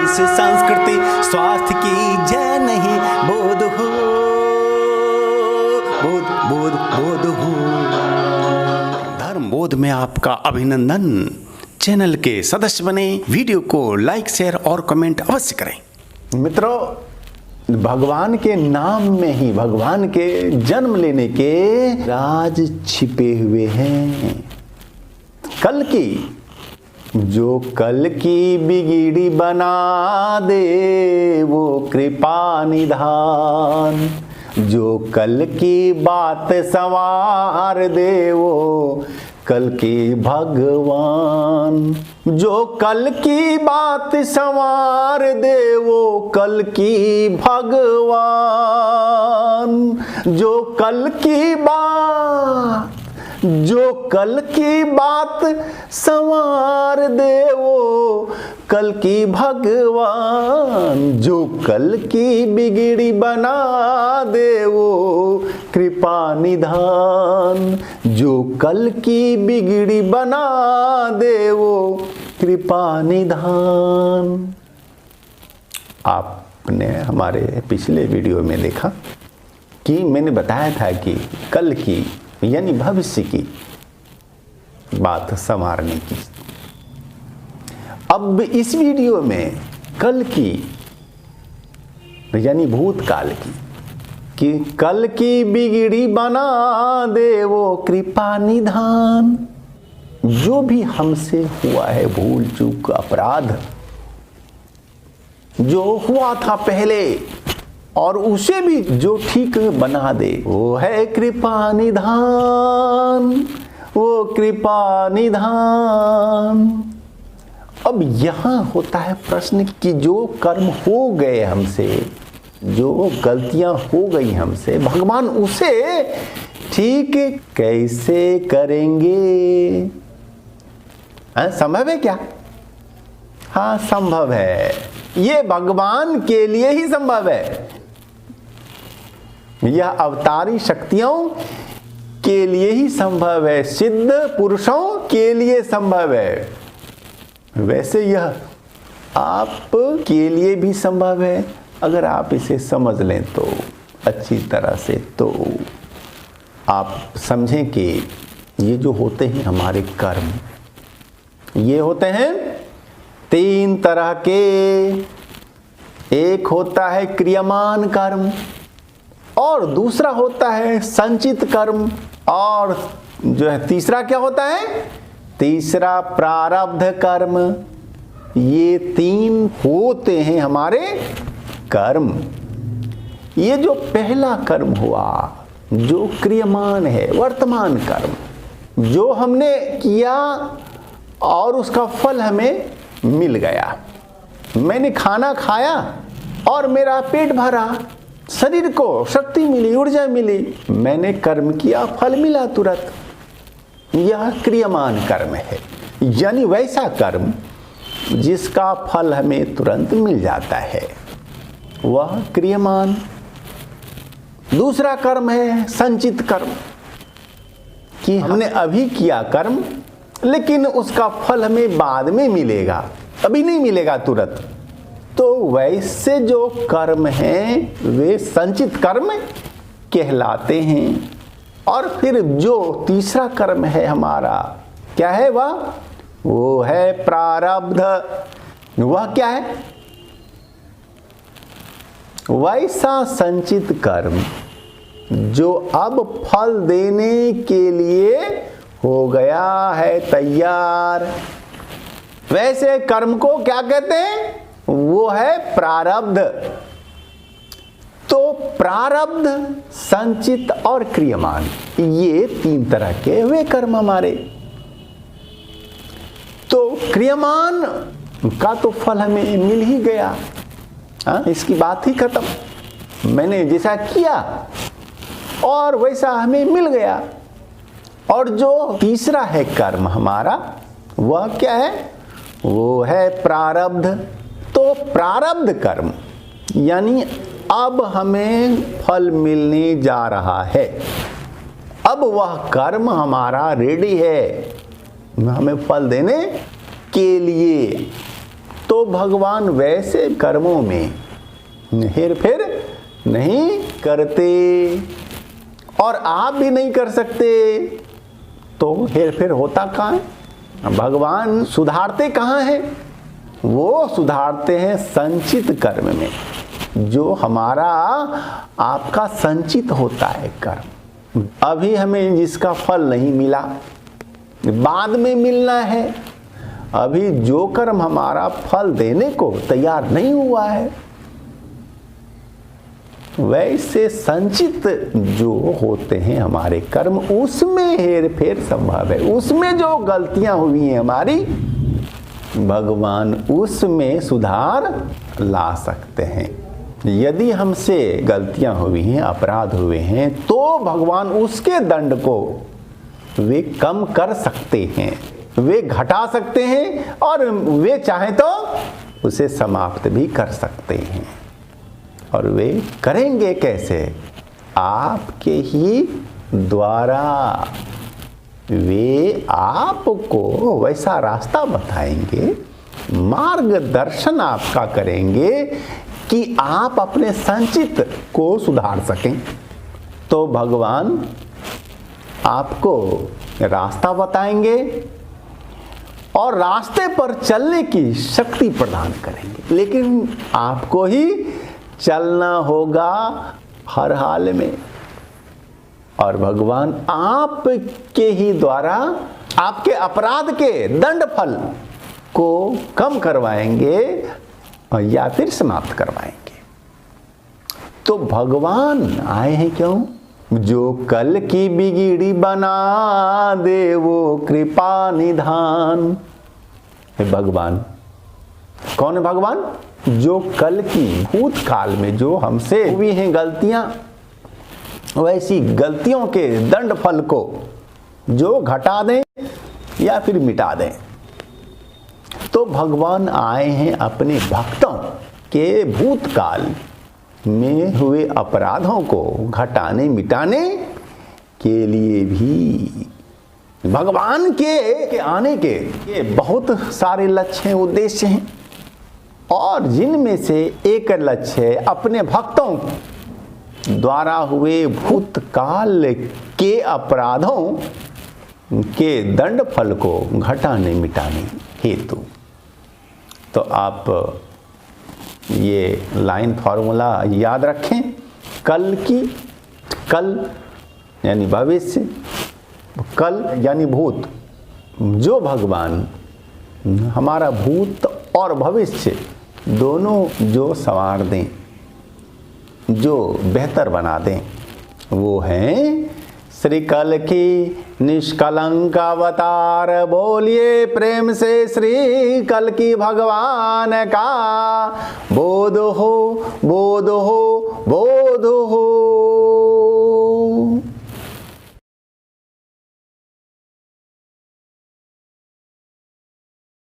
इस संस्कृति स्वास्थ्य की जय नहीं बोध हो, बोध हो। धर्म बोध में आपका अभिनंदन। चैनल के सदस्य बने, वीडियो को लाइक शेयर और कमेंट अवश्य करें। मित्रों, भगवान के नाम में ही भगवान के जन्म लेने के राज छिपे हुए हैं। कल की जो कल की बिगड़ी बना दे वो कृपा निधान, जो कल की बात संवार दे वो कल की भगवान, जो कल की बात संवार दे वो कल की भगवान, जो कल की बात संवार दे वो कल की भगवान, जो कल की बिगड़ी बना दे वो कृपा निधान, जो कल की बिगड़ी बना दे वो कृपा निधान। आपने हमारे पिछले वीडियो में देखा कि मैंने बताया था कि कल की यानी भविष्य की बात संवारने की। अब इस वीडियो में कल की यानी भूतकाल की कि कल की बिगड़ी बना दे वो कृपा निधान। जो भी हमसे हुआ है भूल चूक अपराध जो हुआ था पहले और उसे भी जो ठीक बना दे वो है कृपा निधान, वो कृपा निधान। अब यहाँ होता है प्रश्न कि जो कर्म हो गए हमसे, जो गलतियां हो गई हमसे, भगवान उसे ठीक कैसे करेंगे? संभव है क्या? हाँ, संभव है। ये भगवान के लिए ही संभव है। यह अवतारी शक्तियों के लिए ही संभव है, सिद्ध पुरुषों के लिए संभव है। वैसे यह आप के लिए भी संभव है अगर आप इसे समझ लें तो अच्छी तरह से। तो आप समझें कि ये जो होते हैं हमारे कर्म, ये होते हैं तीन तरह के। एक होता है क्रियमान कर्म और दूसरा होता है संचित कर्म और जो है तीसरा क्या होता है? तीसरा प्रारब्ध कर्म। ये तीन होते हैं हमारे कर्म। ये जो पहला कर्म हुआ जो क्रियमान है, वर्तमान कर्म जो हमने किया और उसका फल हमें मिल गया। मैंने खाना खाया और मेरा पेट भरा, शरीर को शक्ति मिली, ऊर्जा मिली, मैंने कर्म किया, फल मिला तुरंत। यह क्रियमान कर्म है, यानी वैसा कर्म जिसका फल हमें तुरंत मिल जाता है, वह क्रियमान। दूसरा कर्म है संचित कर्म कि हमने अभी किया कर्म लेकिन उसका फल हमें बाद में मिलेगा, अभी नहीं मिलेगा तुरंत। तो वैसे जो कर्म हैं वे संचित कर्म कहलाते हैं। और फिर जो तीसरा कर्म है हमारा, क्या है वह? वो है प्रारब्ध। वह क्या है? वैसा संचित कर्म जो अब फल देने के लिए हो गया है तैयार। वैसे कर्म को क्या कहते हैं? वो है प्रारब्ध। तो प्रारब्ध, संचित और क्रियमान, ये तीन तरह के वे कर्म हमारे। तो क्रियमान का तो फल हमें मिल ही गया, इसकी बात ही खत्म। मैंने जैसा किया और वैसा हमें मिल गया। और जो तीसरा है कर्म हमारा, वह क्या है? वो है प्रारब्ध। तो प्रारब्ध कर्म यानी अब हमें फल मिलने जा रहा है, अब वह कर्म हमारा रेडी है हमें फल देने के लिए। तो भगवान वैसे कर्मों में हेर फेर नहीं करते, और आप भी नहीं कर सकते। तो हेर फेर होता कहाँ है? भगवान सुधारते कहाँ हैं? वो सुधारते हैं संचित कर्म में, जो हमारा आपका संचित होता है कर्म। अभी हमें जिसका फल नहीं मिला, बाद में मिलना है। अभी जो कर्म हमारा फल देने को तैयार नहीं हुआ है, वैसे संचित जो होते हैं हमारे कर्म, उसमें हेर फेर संभव है। उसमें जो गलतियां हुई हैं हमारी, भगवान उसमें सुधार ला सकते हैं। यदि हमसे गलतियां हुई हैं, अपराध हुए हैं, तो भगवान उसके दंड को वे कम कर सकते हैं, वे घटा सकते हैं, और वे चाहें तो उसे समाप्त भी कर सकते हैं। और वे करेंगे कैसे? आपके ही द्वारा। वे आपको वैसा रास्ता बताएंगे, मार्गदर्शन आपका करेंगे कि आप अपने संचित को सुधार सकें। तो भगवान आपको रास्ता बताएंगे और रास्ते पर चलने की शक्ति प्रदान करेंगे, लेकिन आपको ही चलना होगा हर हाल में। और भगवान आपके ही द्वारा आपके अपराध के दंड फल को कम करवाएंगे या फिर समाप्त करवाएंगे। तो भगवान आए हैं क्यों? जो कल की बिगड़ी बना दे वो कृपा निधान। भगवान कौन है? भगवान जो कल की भूतकाल में जो हमसे हुई हैं गलतियां, वैसी गलतियों के दंड फल को जो घटा दें या फिर मिटा दें। तो भगवान आए हैं अपने भक्तों के भूतकाल में हुए अपराधों को घटाने मिटाने के लिए भी। भगवान के आने के बहुत सारे लक्ष्य हैं, उद्देश्य हैं, और जिनमें से एक लक्ष्य है अपने भक्तों द्वारा हुए भूतकाल के अपराधों के दंड फल को घटाने मिटाने हेतु। तो आप ये लाइन फॉर्मूला याद रखें। कल यानी भविष्य, कल यानी भूत। जो भगवान हमारा भूत और भविष्य दोनों जो संवार दें, जो बेहतर बना दें, वो हैं श्री कल की निष्कलंक अवतार। बोलिए प्रेम से श्री कल की भगवान का बोध हो, बोध हो, बोध हो।